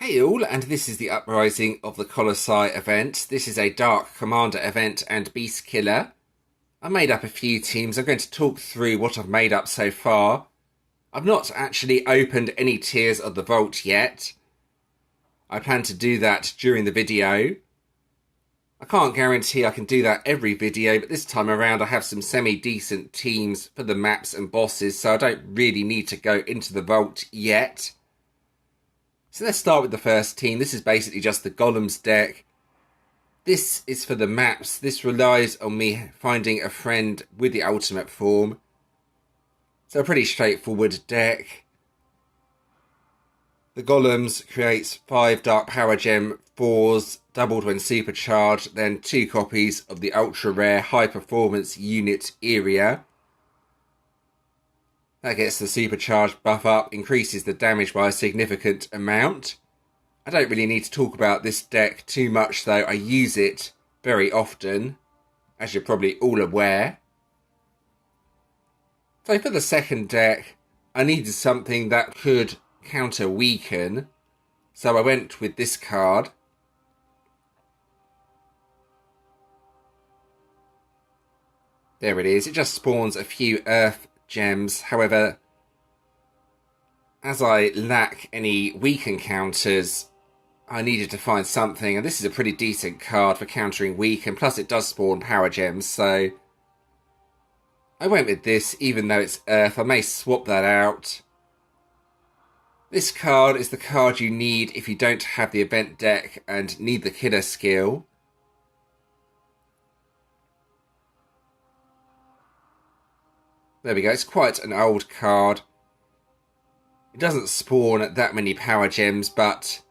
Hey all, and this is the Uprising of the Colossi event. This is a Dark Commander event and Beast Killer. I made up a few teams. I'm going to talk through what I've made up so far. I've not actually opened any tiers of the vault yet. I plan to do that during the video. I can't guarantee I can do that every video, but this time around I have some semi-decent teams for the maps and bosses, so I don't really need to go into the vault yet. So let's start with the first team. This is basically just the Golems deck. This is for the maps. This relies on me finding a friend with the ultimate form. So a pretty straightforward deck. The Golems creates 5 Dark Power Gem 4s, doubled when supercharged, then 2 copies of the ultra rare high performance unit area. That gets the supercharged buff up, increases the damage by a significant amount. I don't really need to talk about this deck too much though, I use it very often, as you're probably all aware. So for the second deck, I needed something that could counter weaken, so I went with this card. There it is, it just spawns a few earth gems. However, as I lack any weaken counters, I needed to find something, and this is a pretty decent card for countering weaken, plus it does spawn power gems, so I went with this. Even though it's earth, I may swap that out. This card is the card you need if you don't have the event deck and need the killer skill. There we go, it's quite an old card. It doesn't spawn that many power gems, but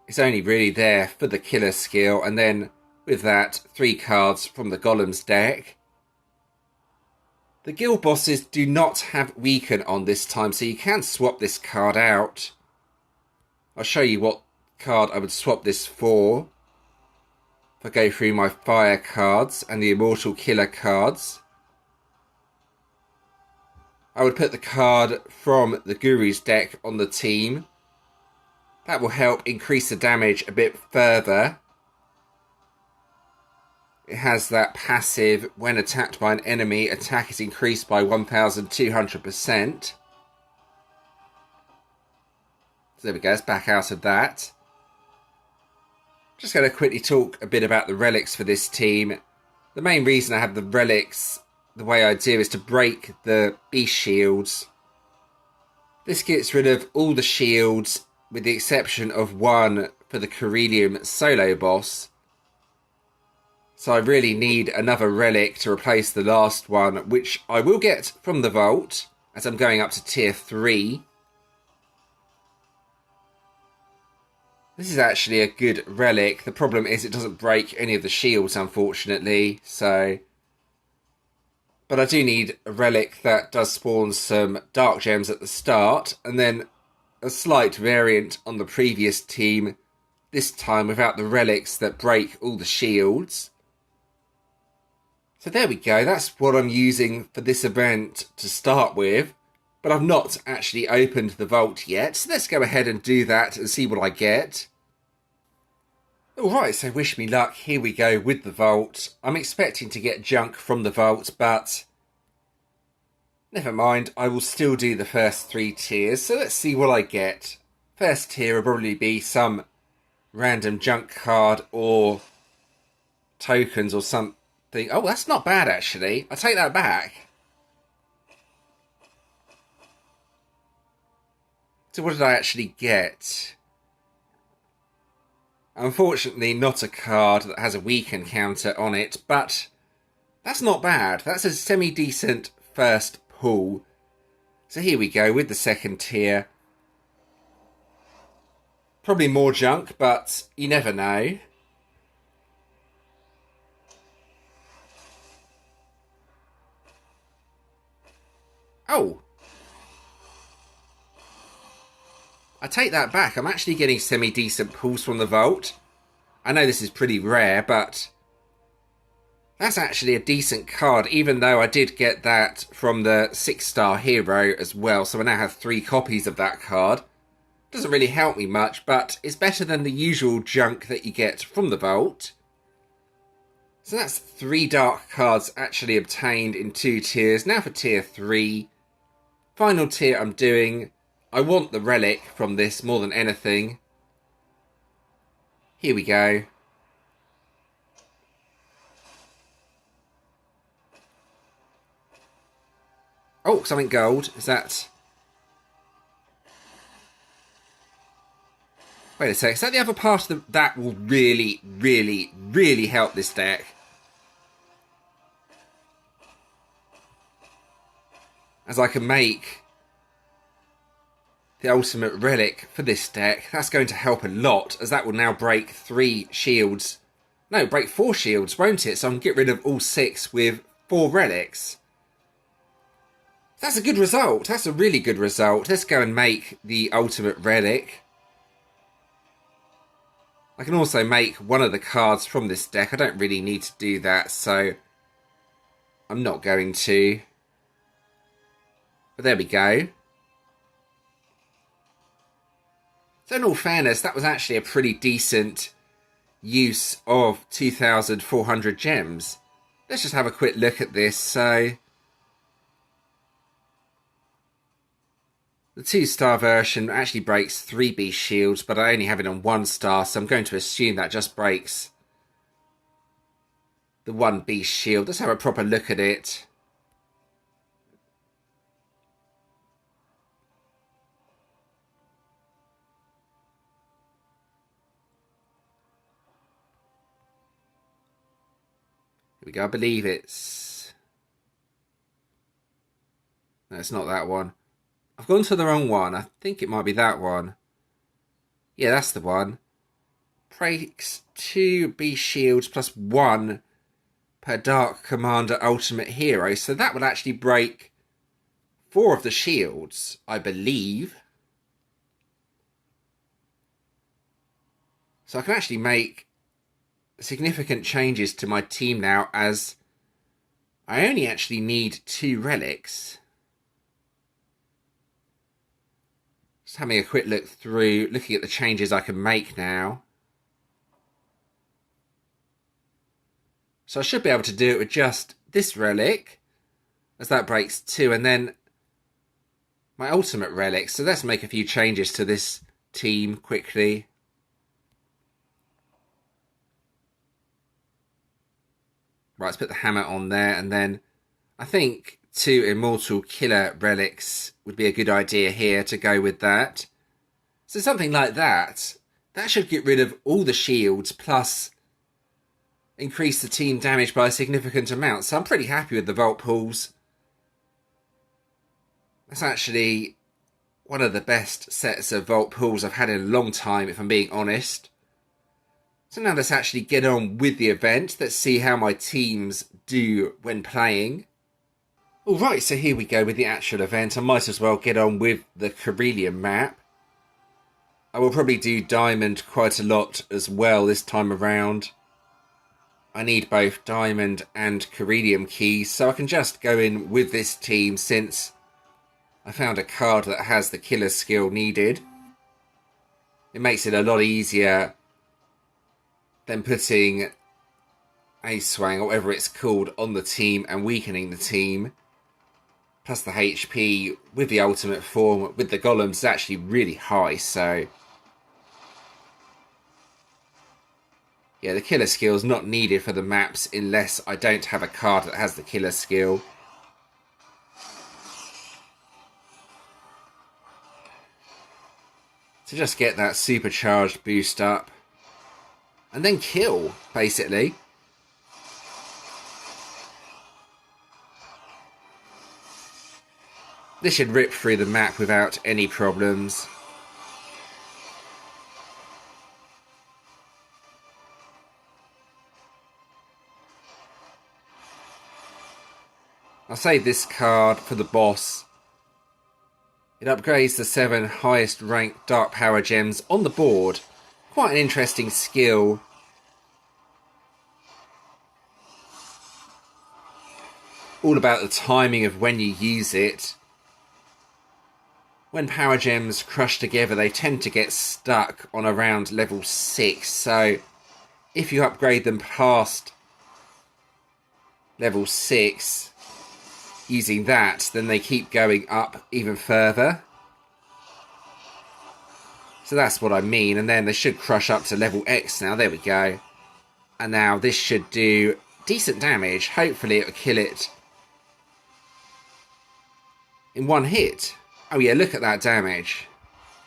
it's only really there for the killer skill. And then with that, 3 cards from the Golems deck. The guild bosses do not have weaken on this time, so you can swap this card out. I'll show you what card I would swap this for. If I go through my fire cards and the immortal killer cards, I would put the card from the Guru's deck on the team. That will help increase the damage a bit further. It has that passive, when attacked by an enemy, attack is increased by 1200%. So there we go, let's back out of that. Just going to quickly talk a bit about the relics for this team. The main reason I have the relics the way I do is to break the beast shields. This gets rid of all the shields with the exception of one for the Corellium solo boss. So I really need another relic to replace the last one, which I will get from the vault as I'm going up to tier 3. This is actually a good relic. The problem is it doesn't break any of the shields, unfortunately, so but I do need a relic that does spawn some dark gems at the start, and then a slight variant on the previous team, this time without the relics that break all the shields. So there we go, that's what I'm using for this event to start with, but I've not actually opened the vault yet, so let's go ahead and do that and see what I get. Alright, so wish me luck, here we go with the vault. I'm expecting to get junk from the vault, but never mind, I will still do the first 3 tiers, so let's see what I get. First tier will probably be some random junk card or tokens or something. Oh, that's not bad actually, I take that back. So what did I actually get? Unfortunately, not a card that has a weaken counter on it, but that's not bad. That's a semi-decent first pull. So here we go with the second tier. Probably more junk, but you never know. Oh! I take that back, I'm actually getting semi-decent pulls from the vault. I know this is pretty rare, but that's actually a decent card, even though I did get that from the 6-star hero as well, so I now have 3 copies of that card. Doesn't really help me much, but it's better than the usual junk that you get from the vault. So that's 3 dark cards actually obtained in 2 tiers. Now for tier 3. Final tier I'm doing. I want the relic from this more than anything. Here we go. Oh, something gold. Is that... Wait a sec. Is that the other part of that will really, really, really help this deck? As I can make the ultimate relic for this deck. That's going to help a lot, as that will now break 3 shields. No, break 4 shields, won't it? So I can get rid of all 6 with 4 relics. That's a good result. That's a really good result. Let's go and make the ultimate relic. I can also make one of the cards from this deck. I don't really need to do that, so I'm not going to. But there we go. So in all fairness, that was actually a pretty decent use of 2,400 gems. Let's just have a quick look at this. So the 2-star version actually breaks 3 beast shields, but I only have it on 1 star, so I'm going to assume that just breaks the 1 beast shield. Let's have a proper look at it. Here we go. I believe it's... No, it's not that one. I've gone to the wrong one. I think it might be that one. Yeah, that's the one. Breaks 2 beast shields plus 1 per Dark Commander Ultimate Hero. So that would actually break 4 of the shields, I believe. So I can actually make significant changes to my team now, as I only actually need 2 relics. Just having a quick look through, looking at the changes I can make now. So I should be able to do it with just this relic, as that breaks 2, and then my ultimate relic. So let's make a few changes to this team quickly. Right, let's put the hammer on there, and then I think 2 Immortal Killer relics would be a good idea here to go with that. So something like that. That should get rid of all the shields, plus increase the team damage by a significant amount. So I'm pretty happy with the Vault pools. That's actually one of the best sets of Vault pools I've had in a long time, if I'm being honest. So now let's actually get on with the event. Let's see how my teams do when playing. Alright, so here we go with the actual event. I might as well get on with the Carillion map. I will probably do Diamond quite a lot as well this time around. I need both Diamond and Carillion keys, so I can just go in with this team since I found a card that has the killer skill needed. It makes it a lot easier than putting a swang, or whatever it's called, on the team and weakening the team. Plus the HP with the ultimate form, with the Golems, is actually really high, so... yeah, the killer skill is not needed for the maps unless I don't have a card that has the killer skill. To just get that supercharged boost up. And then kill, basically. This should rip through the map without any problems. I'll save this card for the boss. It upgrades the 7 highest ranked Dark Power gems on the board. Quite an interesting skill. All about the timing of when you use it. when power gems crush together, they tend to get stuck on around level 6. So if you upgrade them past level 6 using that, then they keep going up even further. So that's what I mean. And then they should crush up to level X now. There we go. And now this should do decent damage. Hopefully it'll kill it in one hit. Oh yeah, look at that damage.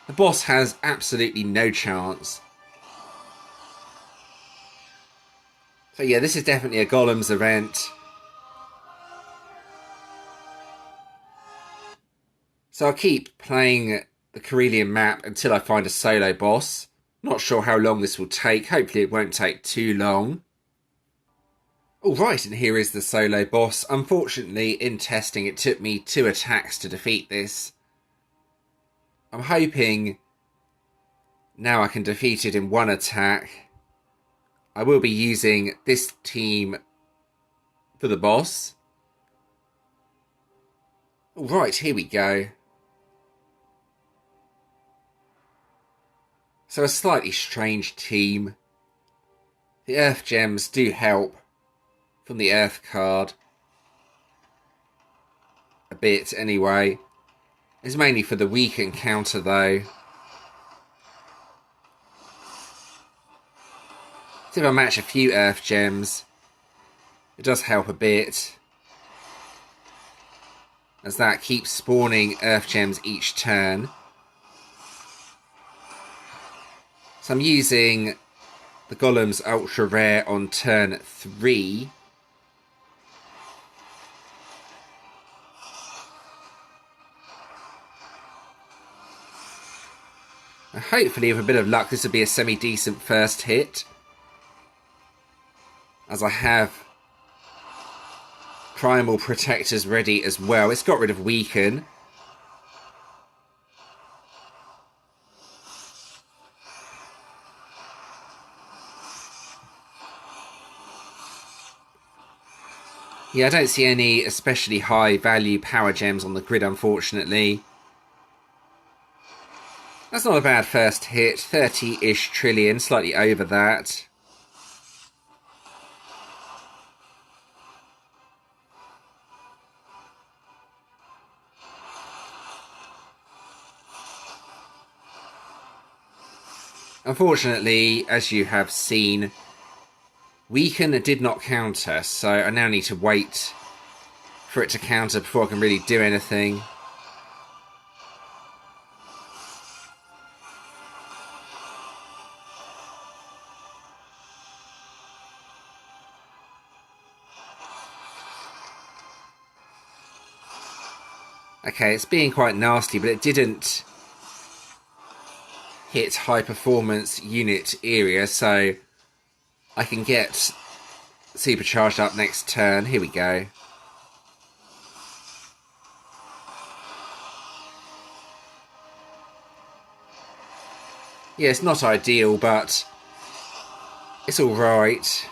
The boss has absolutely no chance. So yeah, this is definitely a Golems event. So I'll keep playing the Carillion map until I find a solo boss. Not sure how long this will take. Hopefully it won't take too long. Alright, and here is the solo boss. Unfortunately, in testing, it took me 2 attacks to defeat this. I'm hoping now I can defeat it in 1 attack. I will be using this team for the boss. Alright, here we go. So a slightly strange team. The Earth Gems do help from the Earth card. A bit, anyway. It's mainly for the weak encounter, though. So if I match a few Earth Gems, it does help a bit, as that keeps spawning Earth Gems each turn. So I'm using the Golems Ultra Rare on turn 3. And hopefully with a bit of luck this will be a semi-decent first hit, as I have Primal Protectors ready as well. It's got rid of Weaken. Yeah, I don't see any especially high value power gems on the grid, unfortunately. That's not a bad first hit. 30-ish trillion, slightly over that. Unfortunately, as you have seen, Weaken did not counter, so I now need to wait for it to counter before I can really do anything. Okay, it's being quite nasty, but it didn't hit high performance unit area, so I can get supercharged up next turn. Here we go. Yeah, it's not ideal, but it's alright.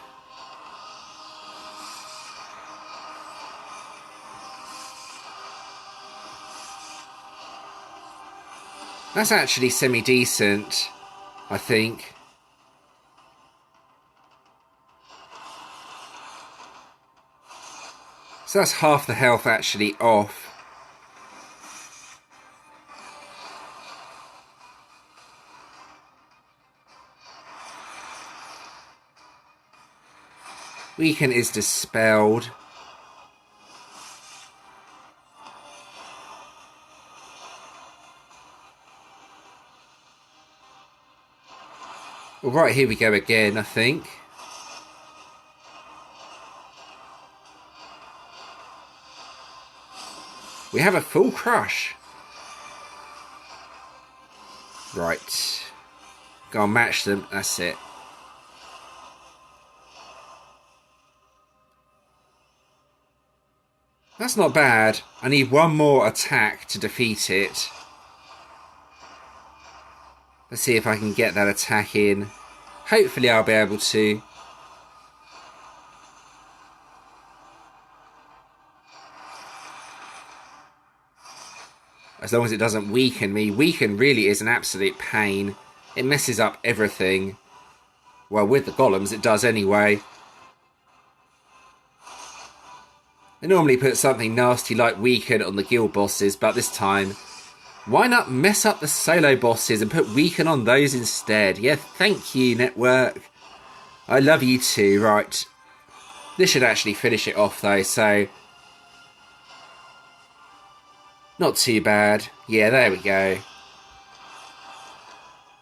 That's actually semi-decent, I think. So that's half the health actually off. Weaken is dispelled. Well, right, here we go again, I think. We have a full crush. Right. Go and match them, that's it. That's not bad. I need one more attack to defeat it. Let's see if I can get that attack in. Hopefully I'll be able to. as long as it doesn't weaken me. Weaken really is an absolute pain. It messes up everything. Well, with the golems it does anyway. I normally put something nasty like weaken on the guild bosses, but this time, why not mess up the solo bosses and put weaken on those instead? Yeah, thank you, network. I love you too. Right. This should actually finish it off though, so not too bad. Yeah, there we go.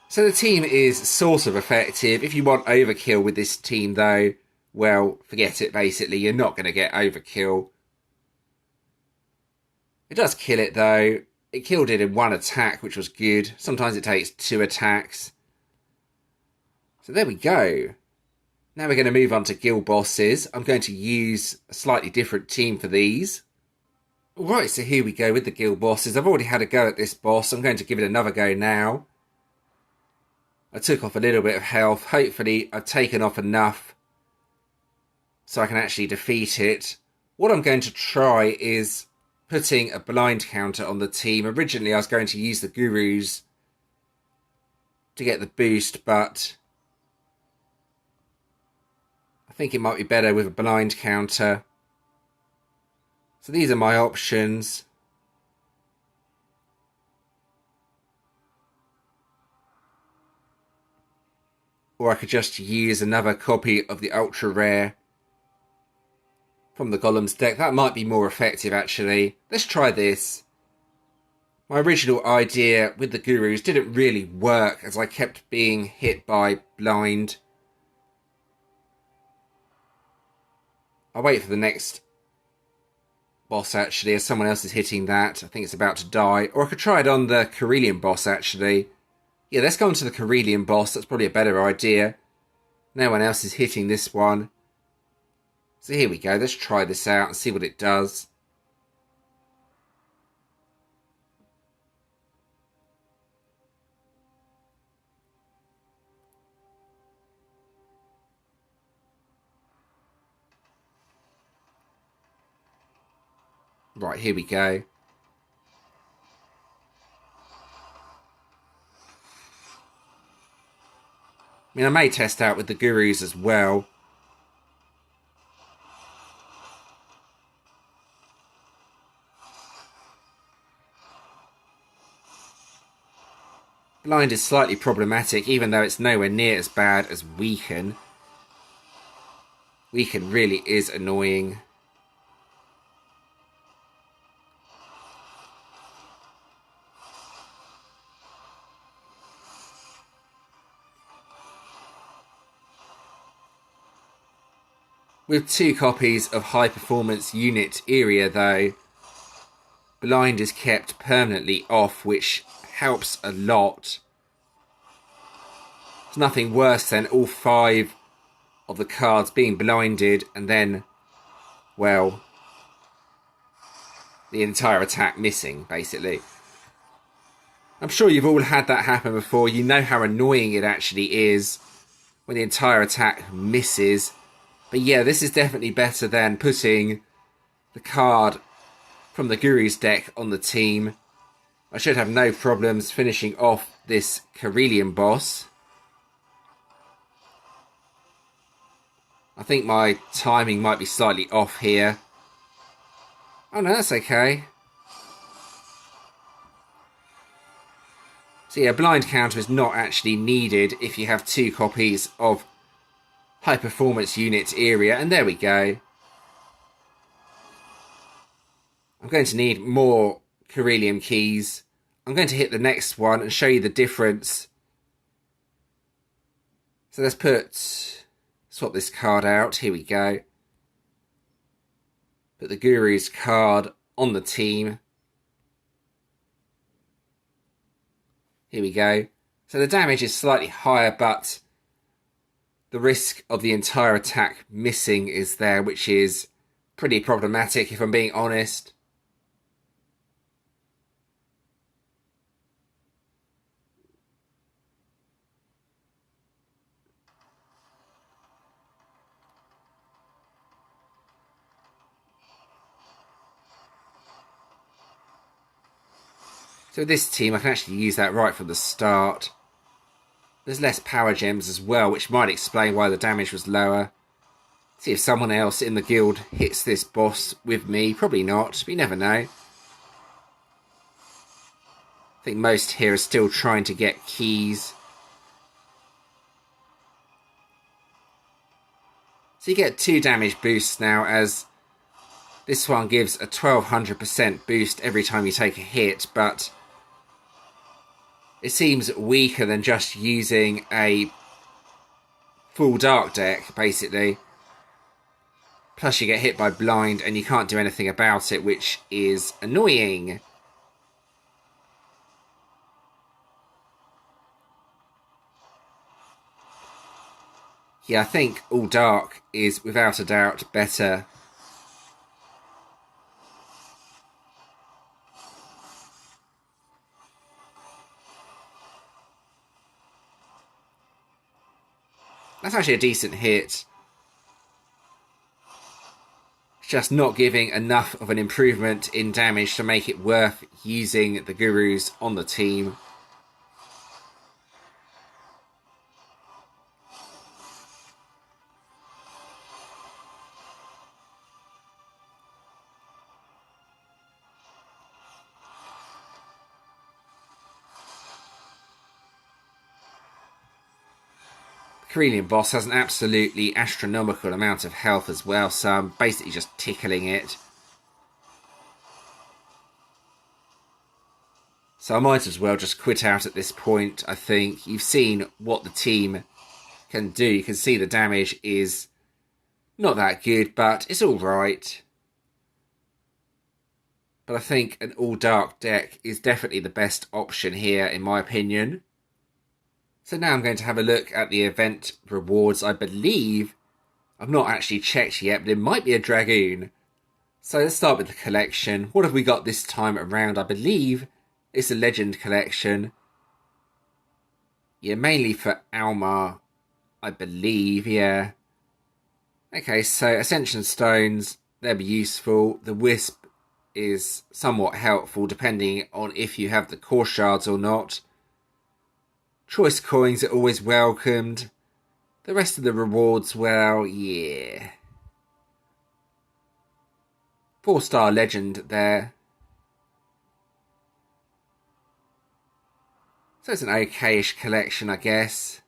So the team is sort of effective. If you want overkill with this team though, well, forget it basically. You're not going to get overkill. It does kill it though. It killed it in one attack, which was good. Sometimes it takes 2 attacks. So there we go. Now we're going to move on to guild bosses. I'm going to use a slightly different team for these. Alright, so here we go with the guild bosses. I've already had a go at this boss. I'm going to give it another go now. I took off a little bit of health. Hopefully I've taken off enough so I can actually defeat it. What I'm going to try is putting a blind counter on the team. Originally I was going to use the gurus to get the boost, but I think it might be better with a blind counter. So these are my options. Or I could just use another copy of the ultra rare from the Golems deck. That might be more effective actually. Let's try this. My original idea with the gurus didn't really work as I kept being hit by blind. I'll wait for the next boss actually, as someone else is hitting that. I think it's about to die. Or I could try it on the Carillion boss actually. Yeah, let's go on to the Carillion boss. That's probably a better idea. No one else is hitting this one. So here we go. Let's try this out and see what it does. Right, here we go. I mean, I may test out with the gurus as well. Blind is slightly problematic, even though it's nowhere near as bad as Weaken. Weaken really is annoying. With 2 copies of High Performance Unit area though, blind is kept permanently off, which helps a lot. It's nothing worse than all 5 of the cards being blinded and then, well, the entire attack missing, basically. I'm sure you've all had that happen before. You know how annoying it actually is when the entire attack misses. But yeah, this is definitely better than putting the card from the Guru's deck on the team. I should have no problems finishing off this Carillion boss. I think my timing might be slightly off here. Oh no, that's okay. So yeah, blind counter is not actually needed if you have 2 copies of High Performance Unit area. And there we go. I'm going to need more Carillion keys. I'm going to hit the next one and show you the difference. So let's swap this card out. Here we go. Put the Guru's card on the team. Here we go. So the damage is slightly higher, but the risk of the entire attack missing is there, which is pretty problematic if I'm being honest. So with this team, I can actually use that right from the start. There's less power gems as well, which might explain why the damage was lower. See if someone else in the guild hits this boss with me. Probably not, but you never know. I think most here are still trying to get keys. So you get 2 damage boosts now, as this one gives a 1200% boost every time you take a hit, but it seems weaker than just using a full dark deck, basically. Plus you get hit by blind and you can't do anything about it, which is annoying. Yeah, I think all dark is without a doubt better. That's actually a decent hit. Just not giving enough of an improvement in damage to make it worth using the gurus on the team. The Corellian boss has an absolutely astronomical amount of health as well, so I'm basically just tickling it. So I might as well just quit out at this point, I think. You've seen what the team can do. You can see the damage is not that good, but it's alright. But I think an all-dark deck is definitely the best option here, in my opinion. So now I'm going to have a look at the event rewards. I believe, I've not actually checked yet, but it might be a Dragoon. So let's start with the collection. What have we got this time around? I believe it's a Legend collection. Yeah, mainly for Almar, I believe, yeah. Okay, so Ascension Stones, they'll be useful. The Wisp is somewhat helpful depending on if you have the core shards or not. Choice coins are always welcomed. The rest of the rewards, well, yeah. 4-star legend there. So it's an okayish collection, I guess.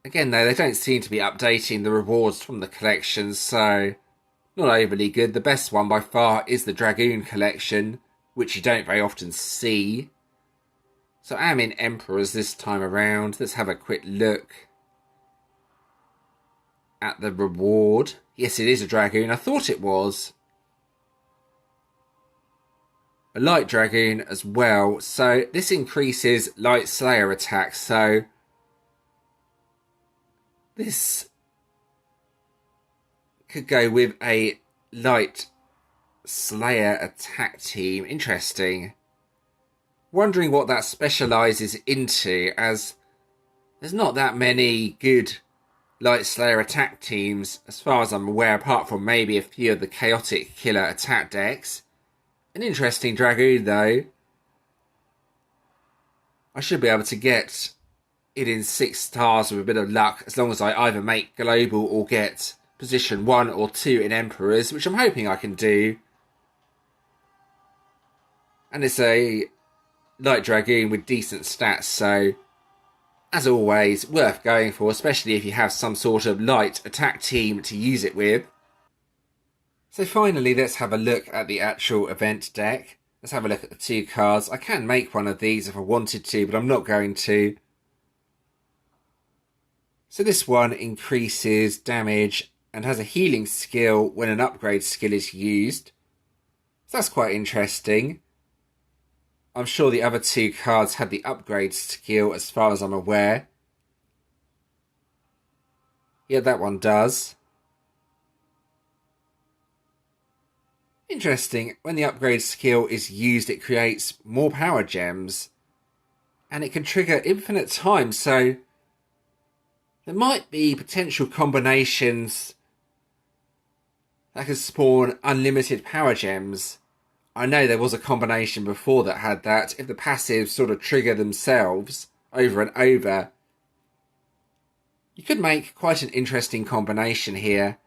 Again, though, they don't seem to be updating the rewards from the collection, so not overly good. The best one by far is the Dragoon collection, which you don't very often see. So I am in Emperors this time around. Let's have a quick look at the reward. Yes, it is a Dragoon. I thought it was. A Light Dragoon as well. So this increases Light Slayer attack. So this could go with a Light Slayer attack team. Interesting. Wondering what that specialises into, as there's not that many good Light Slayer attack teams, as far as I'm aware, apart from maybe a few of the Chaotic Killer attack decks. An interesting Dragoon, though. I should be able to get it in 6 stars with a bit of luck, as long as I either make Global or get position 1 or 2 in Emperors, which I'm hoping I can do. And it's a Light Dragoon with decent stats, so as always, worth going for, especially if you have some sort of light attack team to use it with. So finally, let's have a look at the actual event deck. Let's have a look at the 2 cards. I can make one of these if I wanted to, but I'm not going to. So this one increases damage and has a healing skill when an upgrade skill is used. So that's quite interesting. I'm sure the other 2 cards had the upgrade skill as far as I'm aware. Yeah, that one does. Interesting, when the upgrade skill is used, it creates more power gems. And it can trigger infinite times, so there might be potential combinations that can spawn unlimited power gems. I know there was a combination before that had that. If the passives sort of trigger themselves over and over, you could make quite an interesting combination here.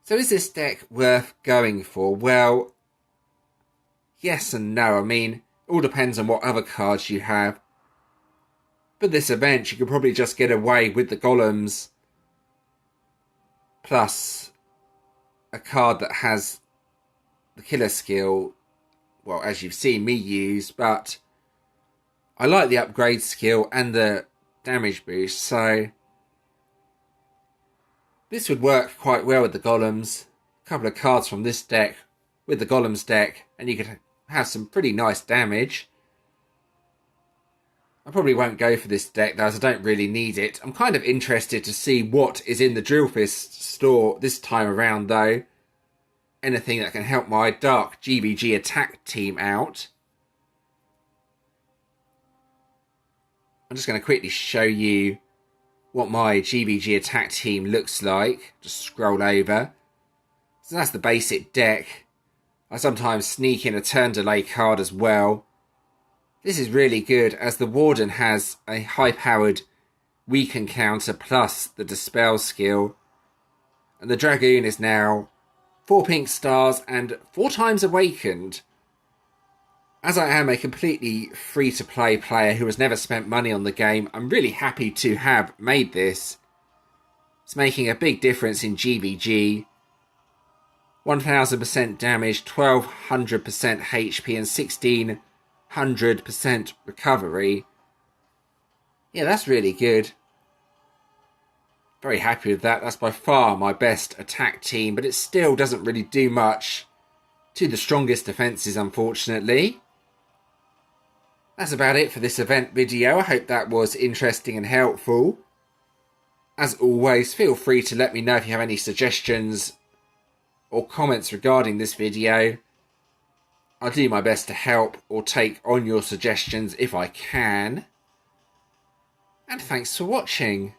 So is this deck worth going for? Well, yes and no. I mean, it all depends on what other cards you have. For this event, you could probably just get away with the Golems plus a card that has the killer skill, well, as you've seen me use, but I like the upgrade skill and the damage boost, so this would work quite well with the Golems. A couple of cards from this deck with the Golems deck, and you could have some pretty nice damage. I probably won't go for this deck though, as I don't really need it. I'm kind of interested to see what is in the Drill Fist store this time around though. Anything that can help my Dark GBG attack team out. I'm just going to quickly show you what my GBG attack team looks like. Just scroll over. So that's the basic deck. I sometimes sneak in a turn delay card as well. This is really good as the Warden has a high-powered weaken counter plus the Dispel skill. And the Dragoon is now 4 pink stars and 4 times awakened. As I am a completely free-to-play player who has never spent money on the game, I'm really happy to have made this. It's making a big difference in GBG. 1000% damage, 1200% HP and 1600% recovery. Yeah, that's really good. Very happy with that. That's by far my best attack team, but it still doesn't really do much to the strongest defences, unfortunately. That's about it for this event video. I hope that was interesting and helpful. As always, feel free to let me know if you have any suggestions or comments regarding this video. I'll do my best to help or take on your suggestions if I can. And thanks for watching.